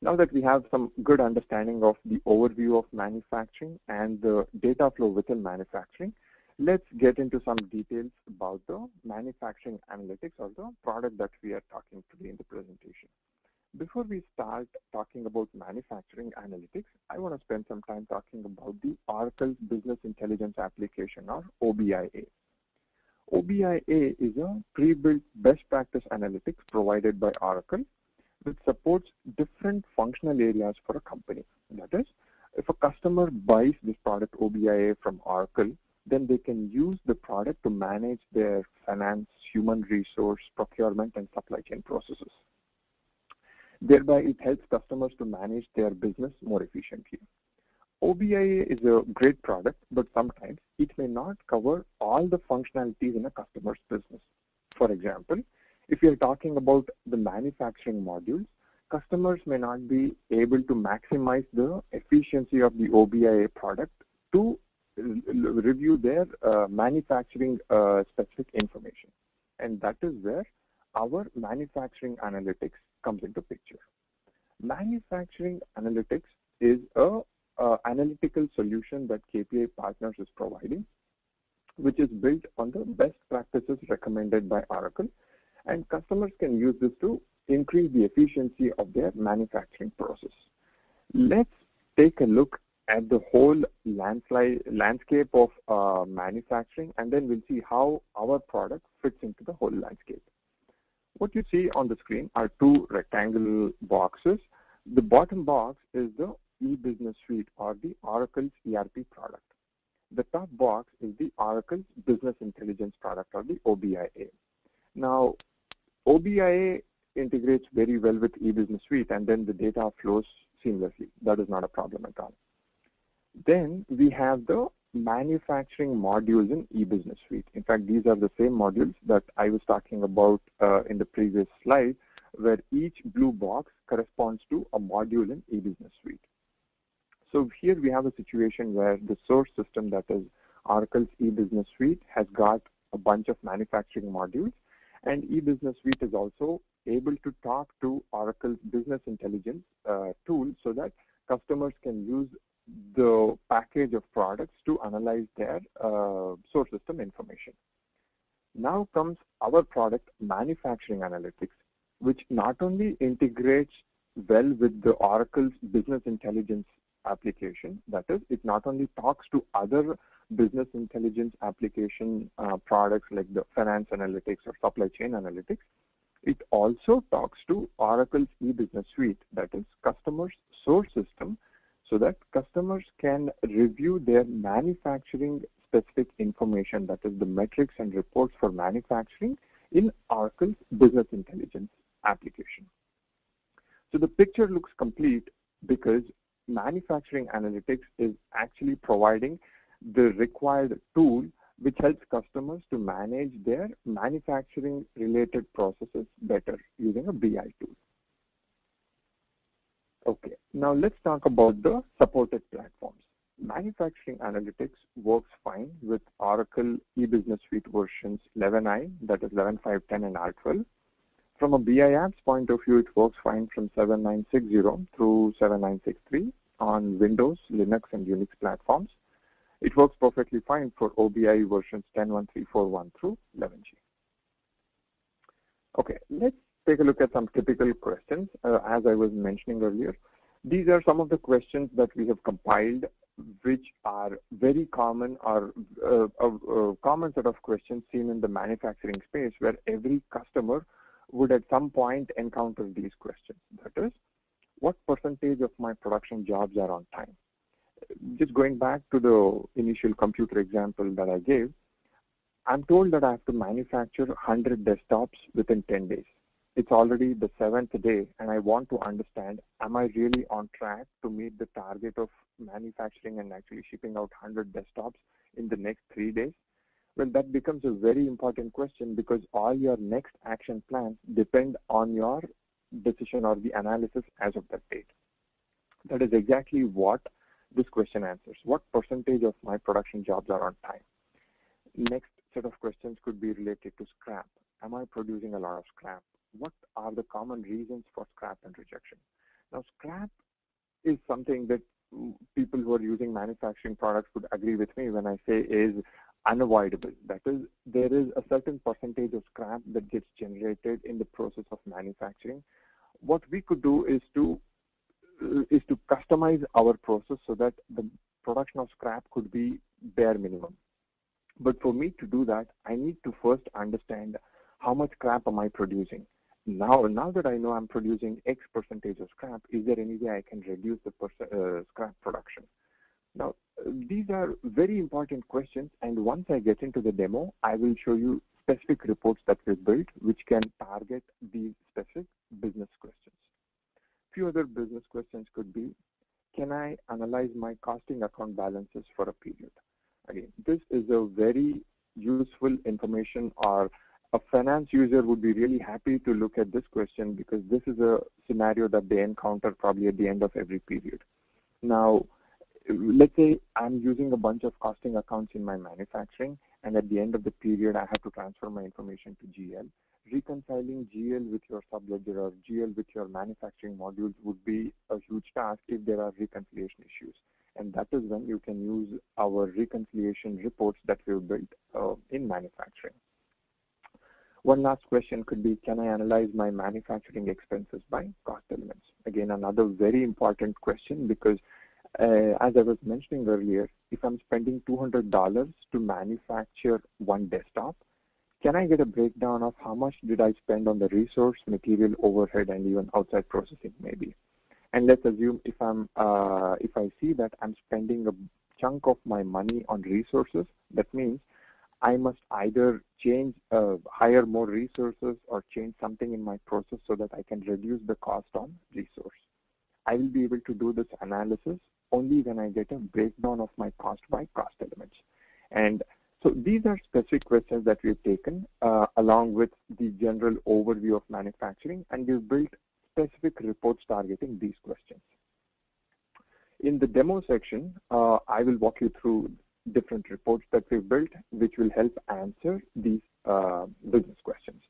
Now that we have some good understanding of the overview of manufacturing and the data flow within manufacturing, let's get into some details about the manufacturing analytics or the product that we are talking today in the presentation. Before we start talking about manufacturing analytics, I want to spend some time talking about the Oracle Business Intelligence Application, or OBIA. OBIA is a pre-built best practice analytics provided by Oracle, which supports different functional areas for a company. That is, if a customer buys this product OBIA from Oracle, then they can use the product to manage their finance, human resource, procurement, and supply chain processes. Thereby, it helps customers to manage their business more efficiently. OBIA is a great product, but sometimes it may not cover all the functionalities in a customer's business. For example, if you're talking about the manufacturing modules, customers may not be able to maximize the efficiency of the OBIA product to review their manufacturing specific information. And that is where our manufacturing analytics comes into picture. Manufacturing analytics is a analytical solution that KPI Partners is providing, which is built on the best practices recommended by Oracle, and customers can use this to increase the efficiency of their manufacturing process. Let's take a look at the whole landscape of manufacturing, and then we'll see how our product fits into the whole landscape. What you see on the screen are two rectangular boxes. The bottom box is the e-business suite, or the Oracle's ERP product. The top box is the Oracle's business intelligence product, or the OBIA. Now, OBIA integrates very well with e-business suite, and then the data flows seamlessly. That is not a problem at all. Then we have the manufacturing modules in e-business suite. In fact, these are the same modules that I was talking about in the previous slide, where each blue box corresponds to a module in e-business suite. So here we have a situation where the source system, that is Oracle's e-business suite, has got a bunch of manufacturing modules, and e-business suite is also able to talk to Oracle's business intelligence tool so that customers can use the package of products to analyze their source system information. Now comes our product, manufacturing analytics, which not only integrates well with the Oracle's business intelligence application, that is, it not only talks to other business intelligence application products like the finance analytics or supply chain analytics, it also talks to Oracle's e-business suite, that is customers' source system, so that customers can review their manufacturing specific information, that is the metrics and reports for manufacturing, in Oracle's business intelligence application. So the picture looks complete because manufacturing analytics is actually providing the required tool which helps customers to manage their manufacturing related processes better using a BI tool. Okay, now let's talk about the supported platforms. Manufacturing analytics works fine with Oracle e-business suite versions 11i, that is 11.5, 10, and R12. From a BI apps point of view, it works fine from 7.9.6.0 through 7.9.6.3 on Windows, Linux, and Unix platforms. It works perfectly fine for OBIA versions 10.1.3.4.1 through 11g. Okay, let's take a look at some typical questions. As I was mentioning earlier, these are some of the questions that we have compiled, which are very common, or a common set of questions seen in the manufacturing space, where every customer would at some point encounter these questions. That is, what percentage of my production jobs are on time? Just going back to the initial computer example that I gave, I'm told that I have to manufacture 100 desktops within 10 days. It's already the 7th day, and I want to understand, am I really on track to meet the target of manufacturing and actually shipping out 100 desktops in the next 3 days? Well, that becomes a very important question, because all your next action plans depend on your decision or the analysis as of that date. That is exactly what this question answers. What percentage of my production jobs are on time? Next set of questions could be related to scrap. Am I producing a lot of scrap? What are the common reasons for scrap and rejection? Now, scrap is something that people who are using manufacturing products would agree with me when I say is unavoidable. That is, there is a certain percentage of scrap that gets generated in the process of manufacturing. What we could do is to customize our process so that the production of scrap could be bare minimum. But for me to do that, I need to first understand how much scrap am I producing. Now that I know I'm producing X percentage of scrap, is there any way I can reduce the scrap production? Now, these are very important questions, and once I get into the demo, I will show you specific reports that we've built which can target these specific business questions. Few other business questions could be, can I analyze my costing account balances for a period? Again, this is a very useful information, or a finance user would be really happy to look at this question because this is a scenario that they encounter probably at the end of every period. Now, let's say I'm using a bunch of costing accounts in my manufacturing, and at the end of the period, I have to transfer my information to GL. Reconciling GL with your subledger or GL with your manufacturing modules would be a huge task if there are reconciliation issues. And that is when you can use our reconciliation reports that we've built in manufacturing. One last question could be, can I analyze my manufacturing expenses by cost elements? Again, another very important question because as I was mentioning earlier, if I'm spending $200 to manufacture one desktop, can I get a breakdown of how much did I spend on the resource, material, overhead, and even outside processing maybe? And let's assume if I see that I'm spending a chunk of my money on resources, that means I must either hire more resources or change something in my process so that I can reduce the cost on resource. I will be able to do this analysis only when I get a breakdown of my cost by cost elements. And so these are specific questions that we've taken along with the general overview of manufacturing, and we've built specific reports targeting these questions. In the demo section, I will walk you through different reports that we've built, which will help answer these business questions.